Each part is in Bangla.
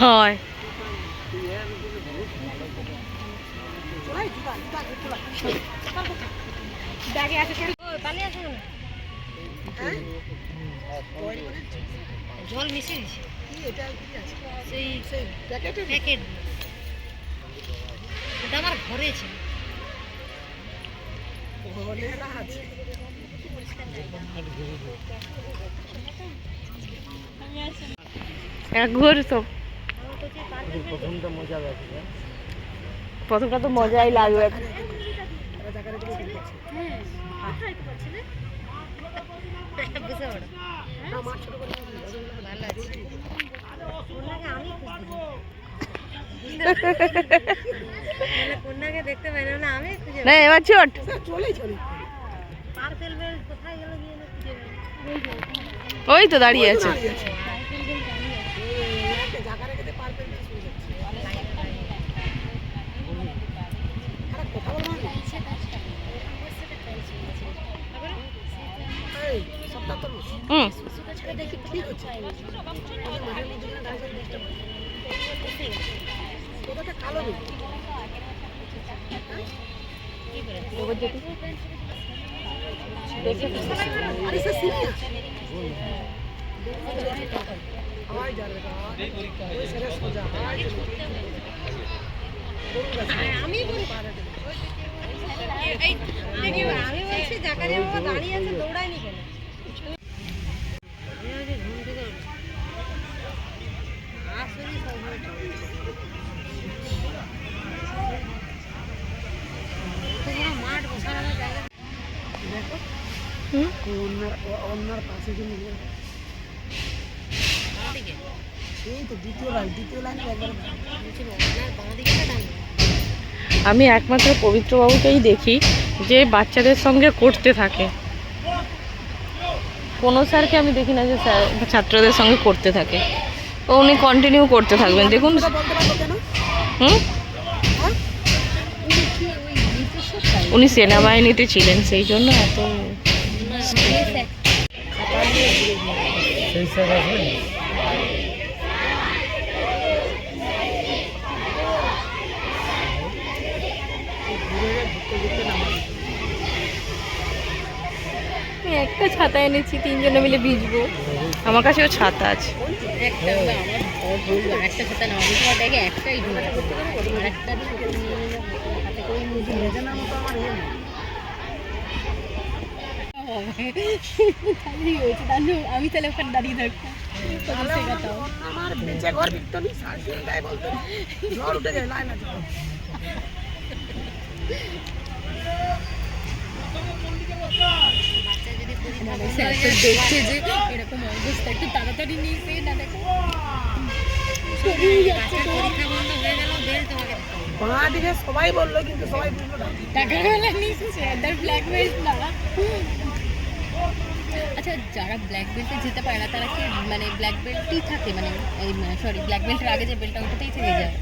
হয়। জল মিশিয়ে দিচ্ছি সেই প্যাকেট ওটা আমার ঘরে ছিল। প্রথমটা তো মজাই লাগবে। দেখতে পাই না আমি না এবার ছোট ওই তো দাঁড়িয়ে আছে। আমি বলছি জাকারিয়া বাবা দাঁড়িয়ে আছে, দৌড়ায়নি কেন? মাঠ বসানো জায়গা দেখো, অন্যার পাশে আমি একমাত্র পবিত্রবাবুকেই দেখি যে বাচ্চাদের সঙ্গে করতে থাকে। কোনো স্যারকে আমি দেখি না যে স্যার ছাত্রদের সঙ্গে করতে থাকে। তো উনি কন্টিনিউ করতে থাকবেন দেখুন। উনি সেনাবাহিনীতে ছিলেন, সেই জন্য এত একটা ছাতা এনেছি, তিনজনে মিলে ভিজবো। আমার কাছেও ছাতা আছে। আমি তাহলে ওখানে দাঁড়িয়ে থাকতাম। দেখছে যে এরকম অবস্থা, একটু তাড়াতাড়ি নিয়ে না দেখো সবাই বললো, কিন্তু সবাই ব্ল্যাক বেল্ট না। আচ্ছা, যারা ব্ল্যাক বেল্টে যেতে পারে না তারা কি মানে ব্ল্যাক বেল্টই থাকে, মানে এই সরি ব্ল্যাক বেল্টের আগে যে বেল্টটা ওটাতেই থেকে যায়?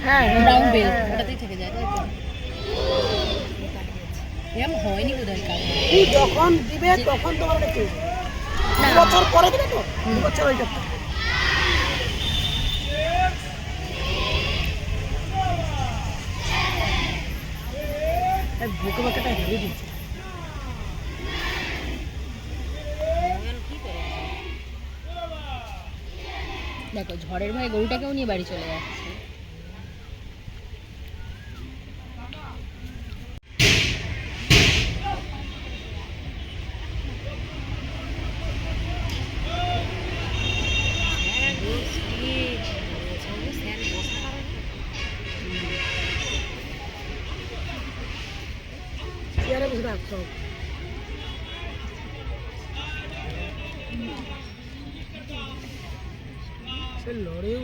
হ্যাঁ, ব্রাউন বেল্ট ওটাতেই থেকে যায়, তাই তো? এরকম হয়নি বোধহয় কারণ যখন দিবে তখন তোমার বছর পরে দিবে তো, 2 বছর হয়ে যাবে। বুকে বাচ্চাটা হেরে দিচ্ছে। দেখো ঝড়ের ভয়ে গরুটাকেও নিয়ে বাড়ি চলে যাচ্ছে। লড়েও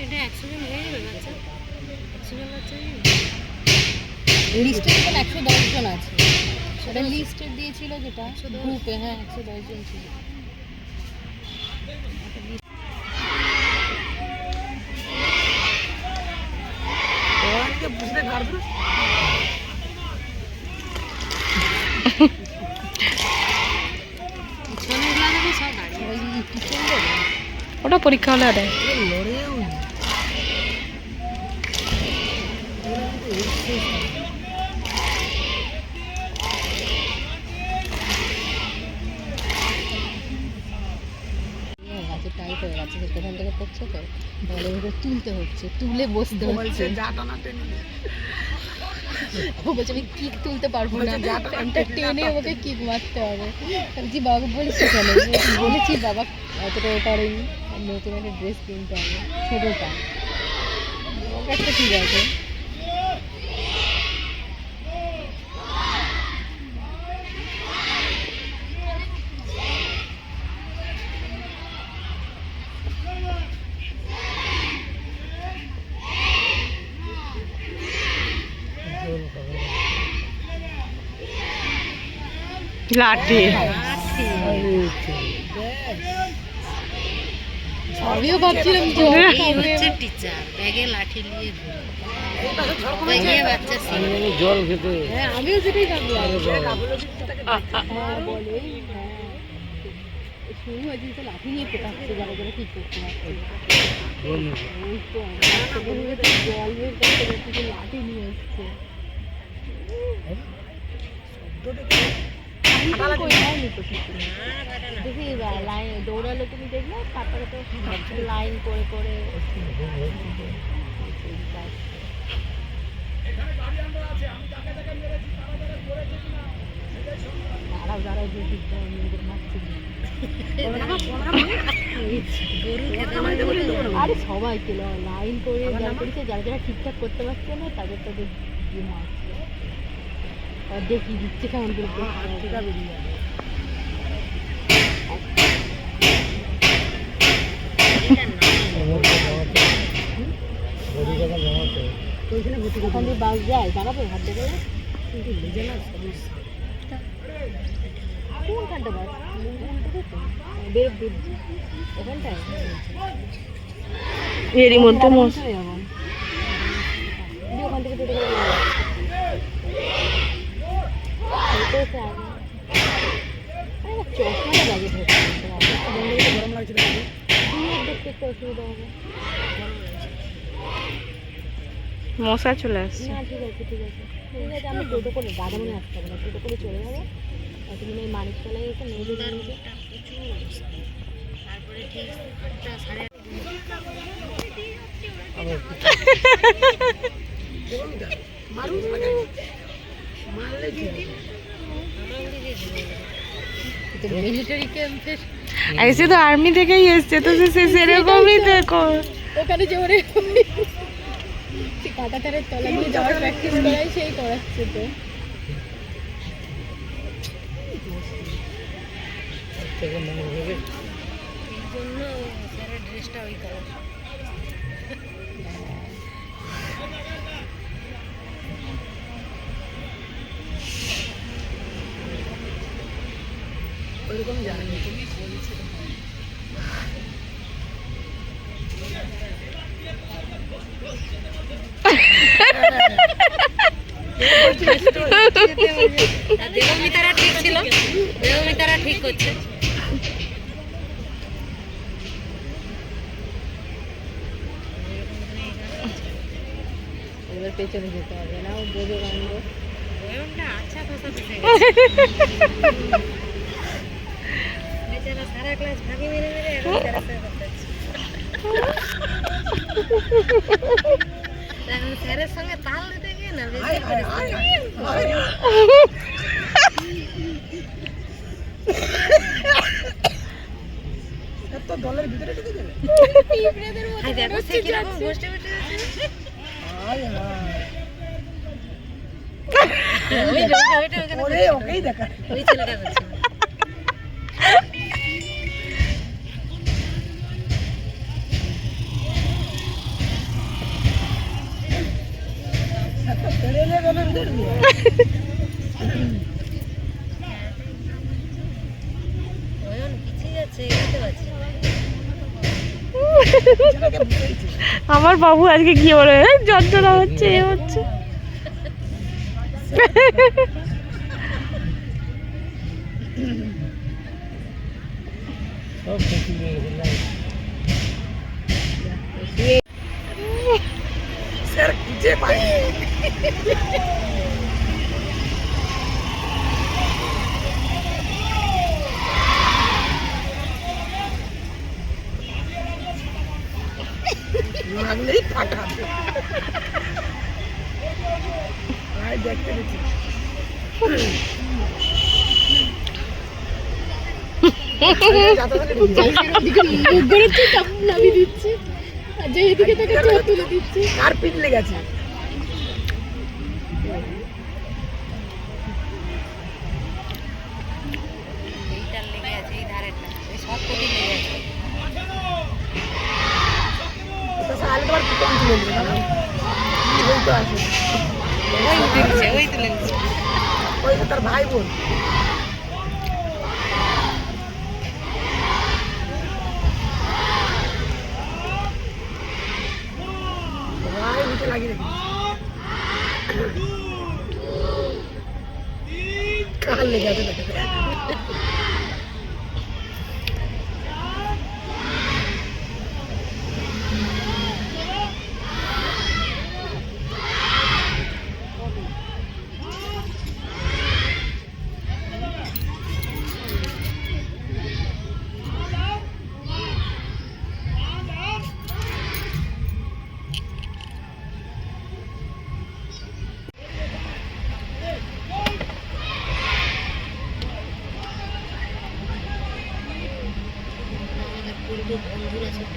এটা 100 জন হয়ে যাবে বাচ্চা, 100 জন বাচ্চা লিস্টে এখন 110 জন আছে। সেটা লিস্টে দিয়েছিল যেটা গ্রুপে, হ্যাঁ 110 জন ছিল। বুঝতে পারবো সব ওটা পরীক্ষা হলে দেয়। গাছে টাইট হয়ে গেছে, কোথান থেকে পড়ছে তো, তাহলে এগুলো তুলতে হচ্ছে, তুলে বসতে হচ্ছে। ও বলছে আমি কিক তুলতে পারবো না, ফ্যানটা টেনে ওকে কিক মারতে হবে। বলছি বাবাকে বলিস কেন? বলেছি বাবা অতটা পারেনি, নতুন একটা ড্রেস কিনতে হবে ছোটোটা। ওকে একটা ঠিক আছে। লাঠি আমিও ভাবছিলাম হচ্ছে টিচার ব্যাগে লাঠি নিয়ে বাচ্চা জল খেতে। হ্যাঁ আমিও সেটাই ভাবলাম। বলে শুরু হয়েছে তো লাঠি নিয়ে পেটাচ্ছে, যারা যারা ঠিক করতে পারছে জল বের লাঠি নিয়ে এসছে। দেখি লাইন দৌড়ালো, তুমি দেখলে তারপরে তো লাইন করে করে দাঁড়াও দাঁড়াও আরে সবাই ছিল লাইন করে যা করেছে, যারা যারা ঠিকঠাক করতে পারছে না তাদের তাদের মারছে, দেখি দিচ্ছে কেমন করে বেরিয়ে যাবে। ওখান দিয়ে বাস যায়, দাঁড়াবে হাত দেখে কোনখানটা বাস বের ওখানটায় এরই মধ্যে ওখান থেকে টোটো করে চশমাটা লাগে গরম লাগছে, দেখতে একটু অসুবিধা হবে। মশা চলে আসছে। না ঠিক আছে ঠিক আছে ঠিক আছে, আমি টোটো করে দাদা মনে আসতে হবে না, টোটো করে চলে যাবো। তুমি ওই মানিকতলায় এসে মেয়ে তারপরে ঠিক 8:30 মিলিটারি ক্যাম্পে ऐसे तो आर्मी থেকে এসেছে তো সেরকমই দেখো ওখানে যে ওরে কাটাতারের তলা দিয়ে যাওয়ার প্র্যাকটিস করাই সেই করাচ্ছে তো। এই জন্য স্যারের ড্রেসটা ওই কালার। ওইরকম জানি তুমি বলছো দেবমিতারা ঠিক ছিল, দেবমিতারা ঠিক করছে। এবার পেছনে যেতে হবে না, ও বোঝো কাণ্ড। আচ্ছা ভাষা বেচারা সারা ক্লাস ভাগে মেরে মেরে এখন স্যারের সঙ্গে তাল দিতে গিয়ে না বেশি দলের ভিতরে ঢুকে গেলে দেখো সে কিরকম বসে বসে ওকেই দেখা ওই ছেলেটা করছে। আমার বাবু আজকে কি বলে যন্ত্রণা হচ্ছে এ হচ্ছে সব খুঁজে পাই লাগলেই ফাটা দেখতে দেখি দিচ্ছে আর যে এদিকে তাকে চোখ তুলে দিচ্ছে আর পিটলে গেছে এইটার লেগে আছে এই ধারেটা এই সব কটি লেগে আছে ওই উঠে গেছে ওই তুলে গেছে ওই তো তার ভাই বোন ভাই উঠে লাগিয়ে রেখেছে কাল লেগে আছে দেখে বন্ধুরা সব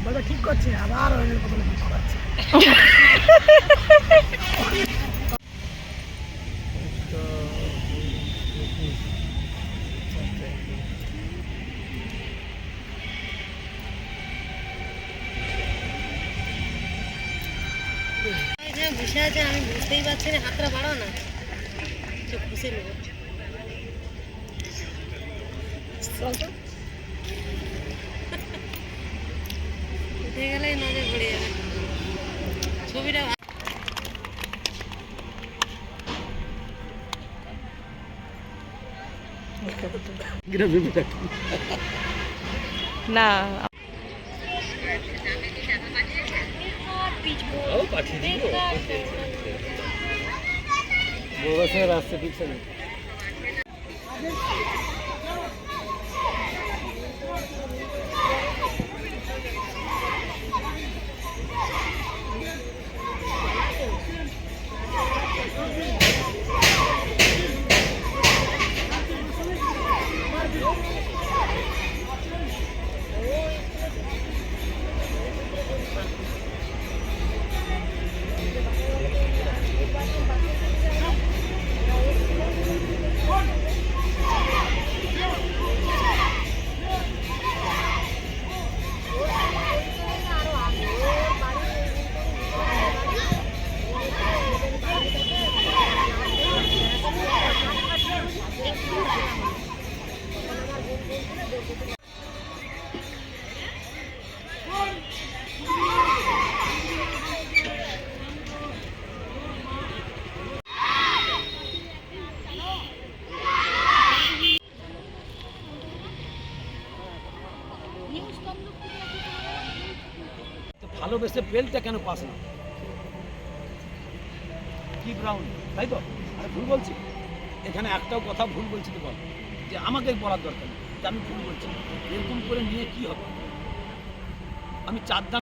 বলবে ঠিক করছে আবার অনেক কথা ঠিক করছে এখানে বসে আছে আমি বুঝতেই পারছি না হাতটা বাড়াও না চোখ ঘুষে নেবো উঠে গেলেই নজর পড়ে যাবে ছবিটা না রাস্তা ঠিক আছে ভালোবেসে বেলটা কেন পাস না কি ব্রাউন তাই তো আরে ভুল বলছি এখানে একটাও কথা ভুল বলছি তো বল যে আমাকে বলার দরকার নেই যে আমি ভুল বলছি এরকম করে নিয়ে কি হবে আমি 4